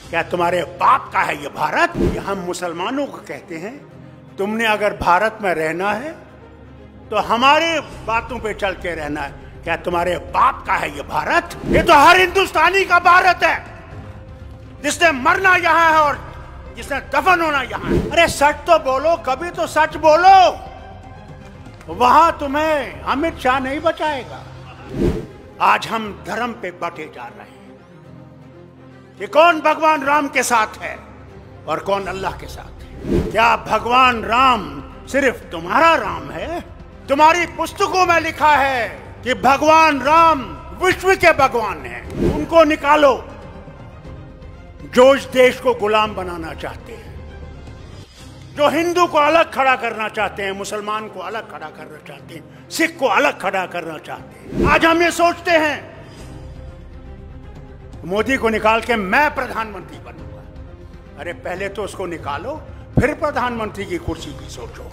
क्या तुम्हारे बाप का है ये भारत? ये हम मुसलमानों को कहते हैं, तुमने अगर भारत में रहना है तो हमारे बातों पे चल के रहना है। क्या तुम्हारे बाप का है ये भारत? ये तो हर हिंदुस्तानी का भारत है, जिसने मरना यहाँ है और जिसने दफन होना यहाँ है। अरे सच तो बोलो, कभी तो सच बोलो, वहां तुम्हें अमित शाह नहीं बचाएगा। आज हम धर्म पे बटे जा रहे हैं कि कौन भगवान राम के साथ है और कौन अल्लाह के साथ है। क्या भगवान राम सिर्फ तुम्हारा राम है? तुम्हारी पुस्तकों में लिखा है कि भगवान राम विश्व के भगवान हैं। उनको निकालो जो इस देश को गुलाम बनाना चाहते हैं, जो हिंदू को अलग खड़ा करना चाहते हैं, मुसलमान को अलग खड़ा करना चाहते हैं, सिख को अलग खड़ा करना चाहते हैं। आज हम ये सोचते हैं मोदी को निकाल के मैं प्रधानमंत्री बनूंगा। अरे पहले तो उसको निकालो, फिर प्रधानमंत्री की कुर्सी की सोचो।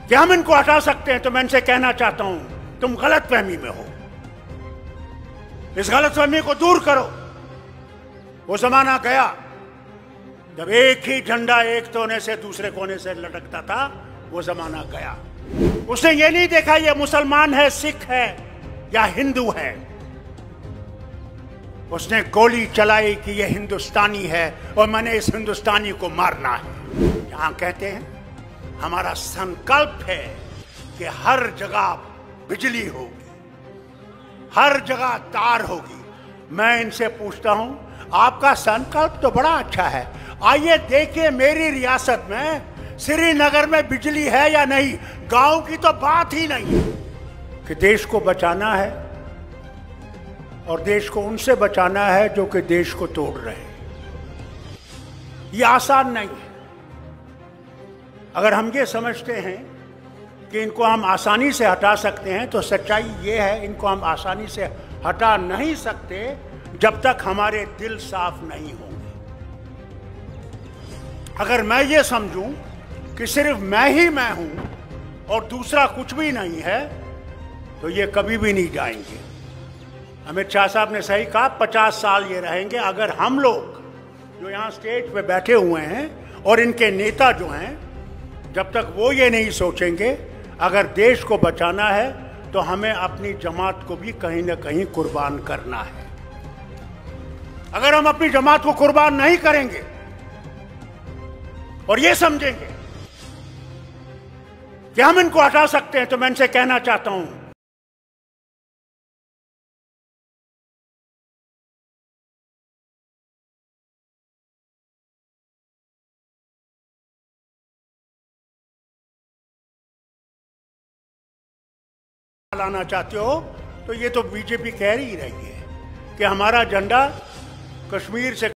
क्या हम इनको हटा सकते हैं? तो मैं इनसे कहना चाहता हूं, तुम गलतफहमी में हो, इस गलतफहमी को दूर करो। वो जमाना गया जब एक ही झंडा एक कोने से दूसरे कोने से लटकता था, वो जमाना गया। उसने ये नहीं देखा ये मुसलमान है, सिख है या हिंदू है। उसने गोली चलाई कि ये हिंदुस्तानी है और मैंने इस हिंदुस्तानी को मारना है। यहां कहते हैं हमारा संकल्प है कि हर जगह बिजली होगी, हर जगह तार होगी। मैं इनसे पूछता हूं, आपका संकल्प तो बड़ा अच्छा है, आइए देखिए मेरी रियासत में श्रीनगर में बिजली है या नहीं। गांव की तो बात ही नहीं। कि देश को बचाना है और देश को उनसे बचाना है जो कि देश को तोड़ रहे हैं। ये आसान नहीं है। अगर हम ये समझते हैं कि इनको हम आसानी से हटा सकते हैं, तो सच्चाई ये है इनको हम आसानी से हटा नहीं सकते जब तक हमारे दिल साफ नहीं होंगे। अगर मैं ये समझूं कि सिर्फ मैं ही मैं हूं और दूसरा कुछ भी नहीं है, तो ये कभी भी नहीं जाएंगे। अमित शाह साहब ने सही कहा, 50 साल ये रहेंगे। अगर हम लोग जो यहाँ स्टेज पे बैठे हुए हैं और इनके नेता जो हैं, जब तक वो ये नहीं सोचेंगे अगर देश को बचाना है तो हमें अपनी जमात को भी कहीं ना कहीं कुर्बान करना है। अगर हम अपनी जमात को कुर्बान नहीं करेंगे और ये समझेंगे कि हम इनको हटा सकते हैं, तो मैं इनसे कहना चाहता हूं लाना चाहते हो तो ये तो बीजेपी कह ही रही है कि हमारा झंडा कश्मीर से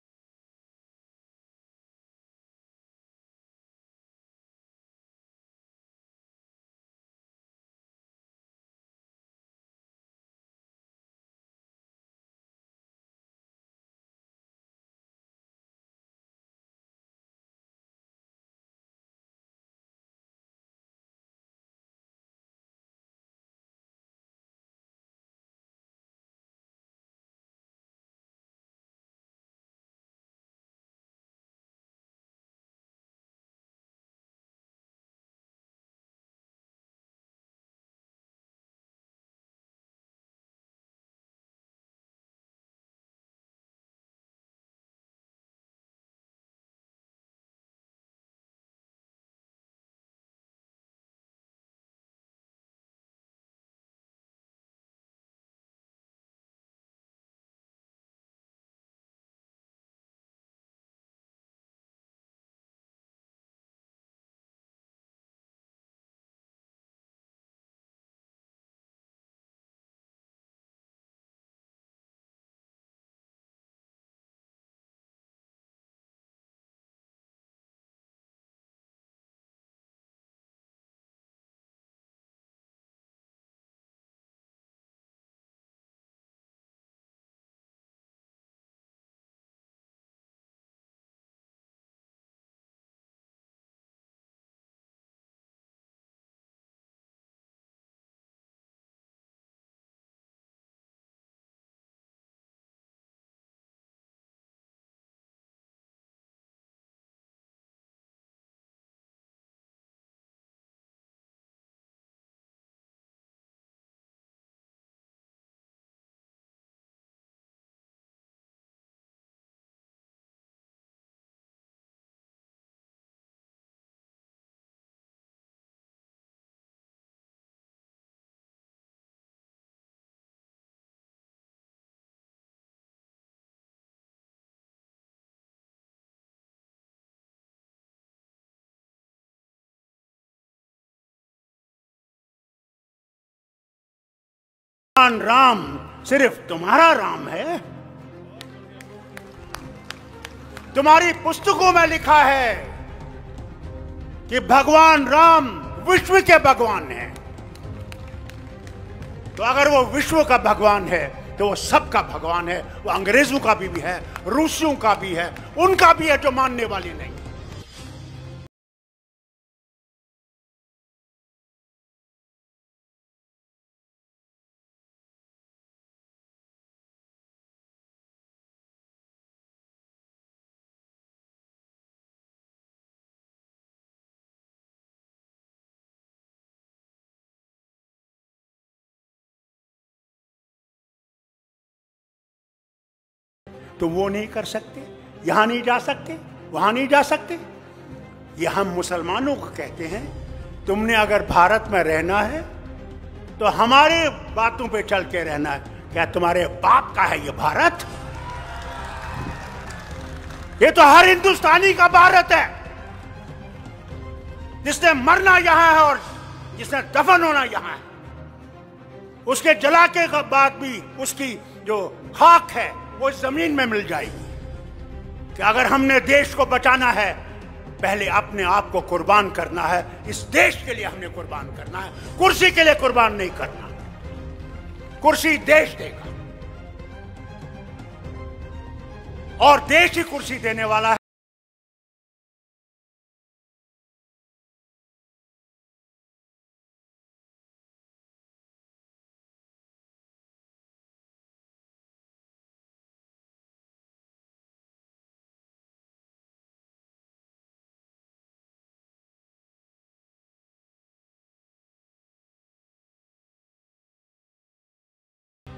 भगवान राम सिर्फ तुम्हारा राम है? तुम्हारी पुस्तकों में लिखा है कि भगवान राम विश्व के भगवान हैं। तो अगर वो विश्व का भगवान है तो वो सबका भगवान है। वो अंग्रेजों का भी है, रूसियों का भी है, उनका भी है जो मानने वाली नहीं। तो वो नहीं कर सकते, यहां नहीं जा सकते, वहां नहीं जा सकते। ये हम मुसलमानों को कहते हैं, तुमने अगर भारत में रहना है तो हमारे बातों पे चल के रहना है। क्या तुम्हारे बाप का है ये भारत? ये तो हर हिंदुस्तानी का भारत है, जिसने मरना यहां है और जिसने दफन होना यहां है। उसके जलाके के बाद भी उसकी जो खाक है वो जमीन में मिल जाएगी। कि अगर हमने देश को बचाना है, पहले अपने आप को कुर्बान करना है। इस देश के लिए हमने कुर्बान करना है, कुर्सी के लिए कुर्बान नहीं करना। कुर्सी देश देगा और देश ही कुर्सी देने वाला है।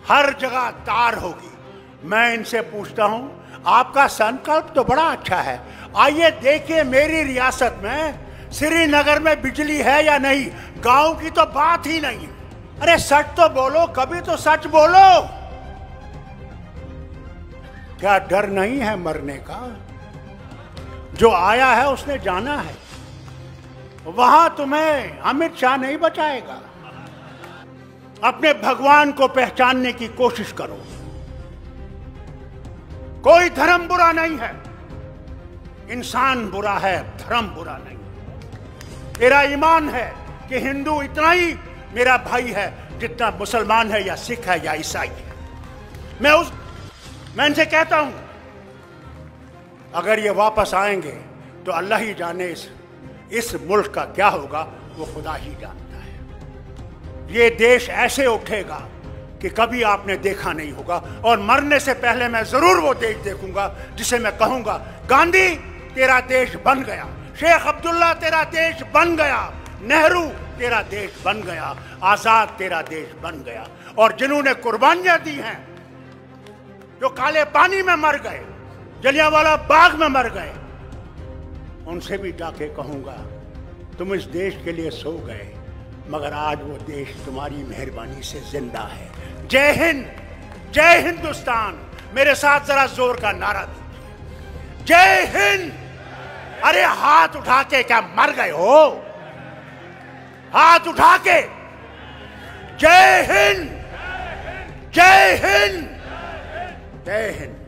हर जगह तार होगी। मैं इनसे पूछता हूं, आपका संकल्प तो बड़ा अच्छा है। आइए देखिए मेरी रियासत में श्रीनगर में बिजली है या नहीं। गांव की तो बात ही नहीं। अरे सच तो बोलो, कभी तो सच बोलो। क्या डर नहीं है मरने का? जो आया है उसने जाना है। वहां तुम्हें अमित शाह नहीं बचाएगा। अपने भगवान को पहचानने की कोशिश करो। कोई धर्म बुरा नहीं है, इंसान बुरा है, धर्म बुरा नहीं। मेरा ईमान है कि हिंदू इतना ही मेरा भाई है जितना मुसलमान है या सिख है या ईसाई है। मैं इनसे कहता हूं, अगर ये वापस आएंगे तो अल्लाह ही जाने इस मुल्क का क्या होगा, वो खुदा ही जानता है। ये देश ऐसे उठेगा कि कभी आपने देखा नहीं होगा। और मरने से पहले मैं जरूर वो देश देखूंगा जिसे मैं कहूंगा, गांधी तेरा देश बन गया, शेख अब्दुल्ला तेरा देश बन गया, नेहरू तेरा देश बन गया, आजाद तेरा देश बन गया। और जिन्होंने कुर्बानियां दी हैं, जो काले पानी में मर गए, जलियांवाला बाग में मर गए, उनसे भी जाके कहूंगा, तुम इस देश के लिए सो गए, मगर आज वो देश तुम्हारी मेहरबानी से जिंदा है। जय हिंद, जय हिंदुस्तान। मेरे साथ जरा जोर का नारा दीजिए, जय हिंद। अरे हाथ उठा के, क्या मर गए हो? हाथ उठा के जय हिंद, जय हिंद, जय हिंद।